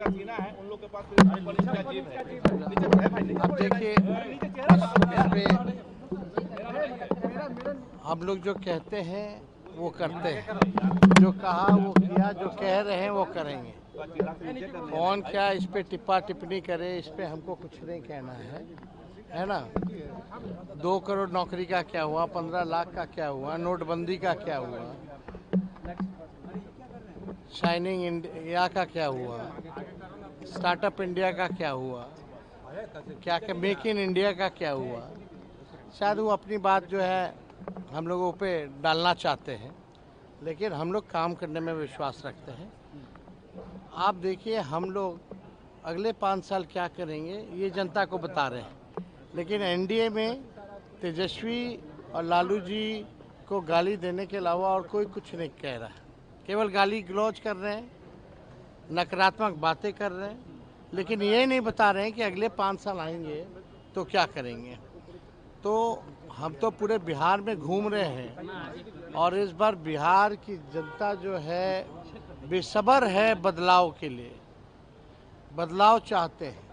का सीना है उन लोग के पास पुलिस का जीप है। नीचे है भाई, अब देखिए हम लोग जो कहते हैं वो करते हैं, जो कहा वो किया, जो कह रहे हैं वो करेंगे। कौन क्या इस पे टिप्पा टिप्पणी करे, इस पे हमको कुछ नहीं कहना है ना। 2 करोड़ नौकरी का क्या हुआ, 15 लाख का क्या हुआ, नोटबंदी का क्या हुआ, शाइनिंग इंडिया का क्या हुआ, स्टार्टअप इंडिया का क्या हुआ, क्या क्या मेक इन इंडिया का क्या हुआ। शायद वो अपनी बात जो है हम लोगों पे डालना चाहते हैं, लेकिन हम लोग काम करने में विश्वास रखते हैं। आप देखिए हम लोग अगले 5 साल क्या करेंगे ये जनता को बता रहे हैं, लेकिन एनडीए में तेजस्वी और लालू जी को गाली देने के अलावा और कोई कुछ नहीं कह रहा है। केवल गाली गलौज कर रहे हैं, नकारात्मक बातें कर रहे हैं, लेकिन ये नहीं बता रहे हैं कि अगले 5 साल आएंगे तो क्या करेंगे। तो हम तो पूरे बिहार में घूम रहे हैं और इस बार बिहार की जनता जो है बेसब्र है बदलाव के लिए, बदलाव चाहते हैं।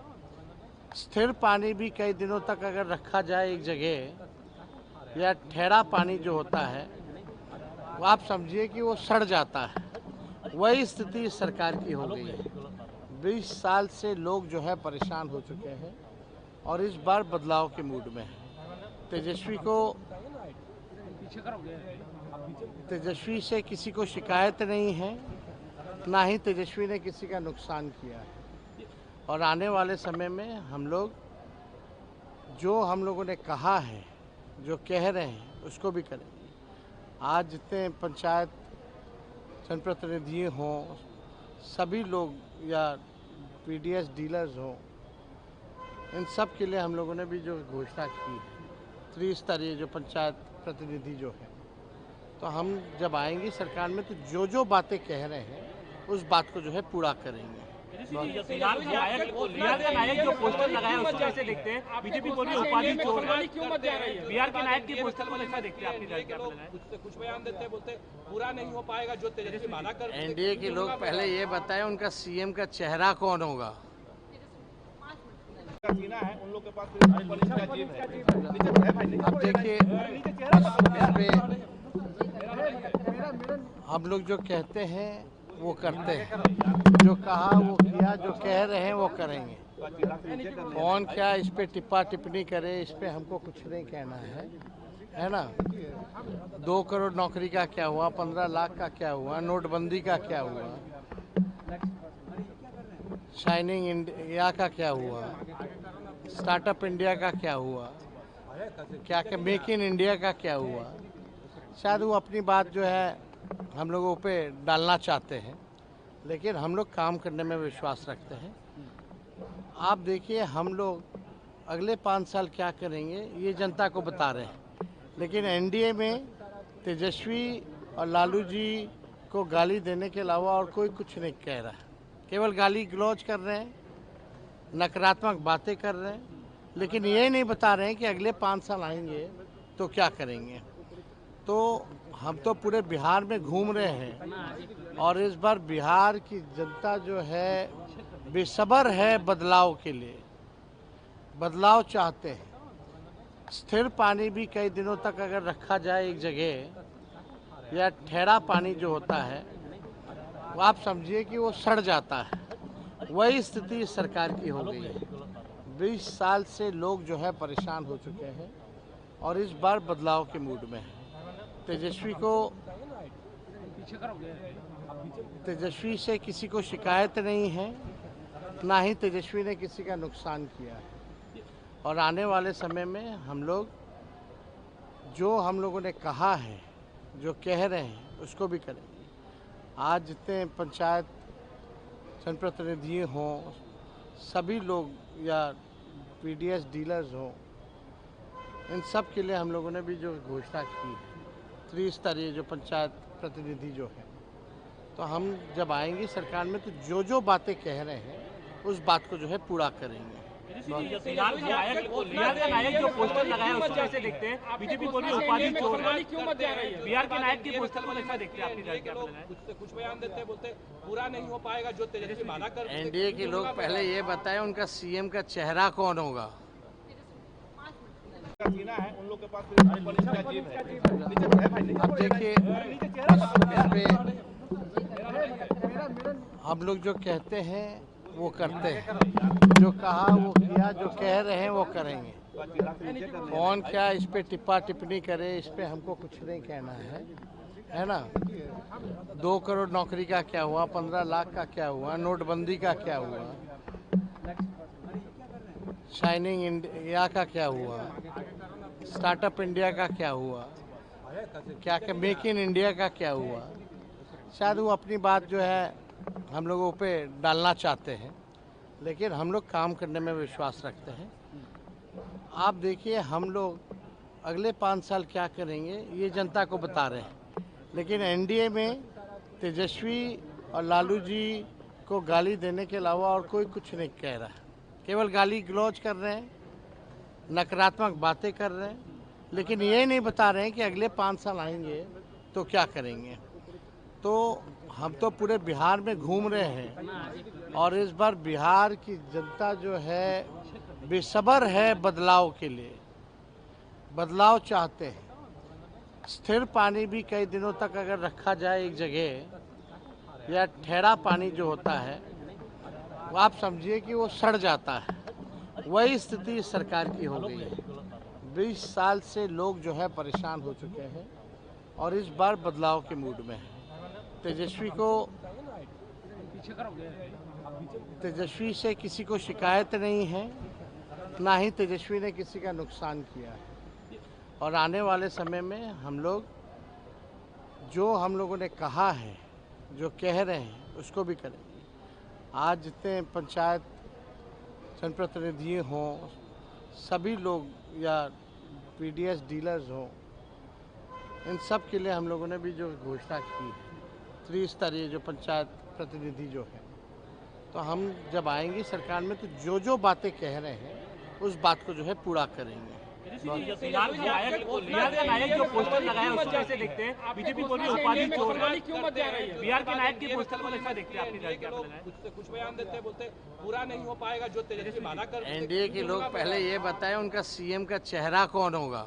स्थिर पानी भी कई दिनों तक अगर रखा जाए एक जगह, या ठहरा पानी जो होता है वो आप समझिए कि वो सड़ जाता है। वही स्थिति इस सरकार की हो गई है। 20 साल से लोग जो है परेशान हो चुके हैं और इस बार बदलाव के मूड में है। तेजस्वी से किसी को शिकायत नहीं है, ना ही तेजस्वी ने किसी का नुकसान किया है। और आने वाले समय में हम लोग जो हम लोगों ने कहा है, जो कह रहे हैं उसको भी करेंगे। आज जितने पंचायत जनप्रतिनिधि हों, सभी लोग या पीडीएस डीलर्स हों, इन सब के लिए हम लोगों ने भी जो घोषणा की है, त्रिस्तरीय जो पंचायत प्रतिनिधि जो है, तो हम जब आएंगे सरकार में तो जो जो बातें कह रहे हैं उस बात को जो है पूरा करेंगे। बिहार का नायक जो पोस्टर लगाया उसको कैसे देखते हैं? बीजेपी बोल रही है उपाधि चोर है। क्यों मत जा रही है? बिहार के नायक के पोस्टर को कैसा देखते हैं? एनडीए के लोग कुछ बयान देते हैं, बोलते पूरा नहीं हो पाएगा जो तेजस्वी वादा कर। एनडीए के लोग पहले ये बताएं उनका सीएम का चेहरा कौन होगा। सीना है उन लोग के पास पुलिस का जीप है। नीचे है भाई, अब देखिए हम लोग जो कहते हैं वो करते हैं, जो कहा वो किया, जो कह रहे हैं वो करेंगे। कौन क्या इस पे टिप्पा टिप्पणी करे, इस पे हमको कुछ नहीं कहना है ना। 2 करोड़ नौकरी का क्या हुआ, 15 लाख का क्या हुआ, नोटबंदी का क्या हुआ, शाइनिंग इंडिया का क्या हुआ, स्टार्टअप इंडिया का क्या हुआ, क्या क्या मेक इन इंडिया का क्या हुआ। शायद वो अपनी बात जो है हम लोगों पे डालना चाहते हैं, लेकिन हम लोग काम करने में विश्वास रखते हैं। आप देखिए हम लोग अगले 5 साल क्या करेंगे ये जनता को बता रहे हैं, लेकिन एनडीए में तेजस्वी और लालू जी को गाली देने के अलावा और कोई कुछ नहीं कह रहा है। केवल गाली गलौज कर रहे हैं, नकारात्मक बातें कर रहे हैं, लेकिन ये नहीं बता रहे हैं कि अगले 5 साल आएंगे तो क्या करेंगे। तो हम तो पूरे बिहार में घूम रहे हैं और इस बार बिहार की जनता जो है बेसब्र है बदलाव के लिए, बदलाव चाहते हैं। स्थिर पानी भी कई दिनों तक अगर रखा जाए एक जगह, या ठहरा पानी जो होता है वो आप समझिए कि वो सड़ जाता है। वही स्थिति इस सरकार की हो गई है। 20 साल से लोग जो है परेशान हो चुके हैं और इस बार बदलाव के मूड में है। तेजस्वी से किसी को शिकायत नहीं है, ना ही तेजस्वी ने किसी का नुकसान किया है। और आने वाले समय में हम लोग जो हम लोगों ने कहा है, जो कह रहे हैं उसको भी करेंगे। आज जितने पंचायत जनप्रतिनिधि हों, सभी लोग या पीडीएस डीलर्स हों, इन सब के लिए हम लोगों ने भी जो घोषणा की है, त्रिस्तरीय जो पंचायत प्रतिनिधि जो है, तो हम जब आएंगे सरकार में तो जो जो बातें कह रहे हैं उस बात को जो है पूरा करेंगे। बिहार का नायक जो पोस्टर लगाया उसको कैसे देखते हैं? बीजेपी बोल रही है उपाधि चोर है। क्यों मत जा रही है? बिहार के नायक के पोस्टर को कैसे देखते हैं? आपके घर एनडीए के के लोग कुछ बयान देते हैं, बोलते पूरा नहीं हो पाएगा जो तेजस्वी वादा कर। एनडीए के लोग पहले ये बताएं उनका सीएम का चेहरा कौन होगा। अब देखिए इस पे हम लोग जो कहते हैं वो करते हैं, जो कहा वो किया, जो कह रहे हैं वो करेंगे। कौन क्या इस पे टिप्पा टिप्पणी करे, इस पे हमको कुछ नहीं कहना है ना। 2 करोड़ नौकरी का क्या हुआ, 15 लाख का क्या हुआ, नोटबंदी का क्या हुआ, शाइनिंग इंडिया का क्या हुआ, स्टार्टअप इंडिया का क्या हुआ, क्या क्या मेक इन इंडिया का क्या हुआ। शायद वो अपनी बात जो है हम लोगों पे डालना चाहते हैं, लेकिन हम लोग काम करने में विश्वास रखते हैं। आप देखिए हम लोग अगले 5 साल क्या करेंगे ये जनता को बता रहे हैं, लेकिन एनडीए में तेजस्वी और लालू जी को गाली देने के अलावा और कोई कुछ नहीं कह रहा है। केवल गाली गलौज कर रहे हैं, नकारात्मक बातें कर रहे हैं, लेकिन ये नहीं बता रहे हैं कि अगले 5 साल आएंगे तो क्या करेंगे। तो हम तो पूरे बिहार में घूम रहे हैं और इस बार बिहार की जनता जो है बेसब्र है बदलाव के लिए, बदलाव चाहते हैं। स्थिर पानी भी कई दिनों तक अगर रखा जाए एक जगह, या ठहरा पानी जो होता है वो आप समझिए कि वो सड़ जाता है। वही स्थिति इस सरकार की हो गई है। 20 साल से लोग जो है परेशान हो चुके हैं और इस बार बदलाव के मूड में है। तेजस्वी से किसी को शिकायत नहीं है, ना ही तेजस्वी ने किसी का नुकसान किया है। और आने वाले समय में हम लोग जो हम लोगों ने कहा है, जो कह रहे हैं उसको भी करेंगे। आज जितने पंचायत जनप्रतिनिधि हों, सभी लोग या पीडीएस डीलर्स हों, इन सब के लिए हम लोगों ने भी जो घोषणा की है, त्रिस्तरीय जो पंचायत प्रतिनिधि जो है, तो हम जब आएंगे सरकार में तो जो बातें कह रहे हैं उस बात को जो है पूरा करेंगे। बिहार का नायक जो पोस्टर लगाया उसको कैसे देखते हैं? बीजेपी बोल रही है उपाधि चोर है। क्यों मत जा रही है? बिहार के नायक के पोस्टर को कैसे देखते हैं? आपके घर के लोग कुछ बयान देते हैं, बोलते पूरा नहीं हो पाएगा जो तेजस्वी वादा कर। एनडीए के लोग पहले ये बताएं उनका सीएम का चेहरा कौन होगा।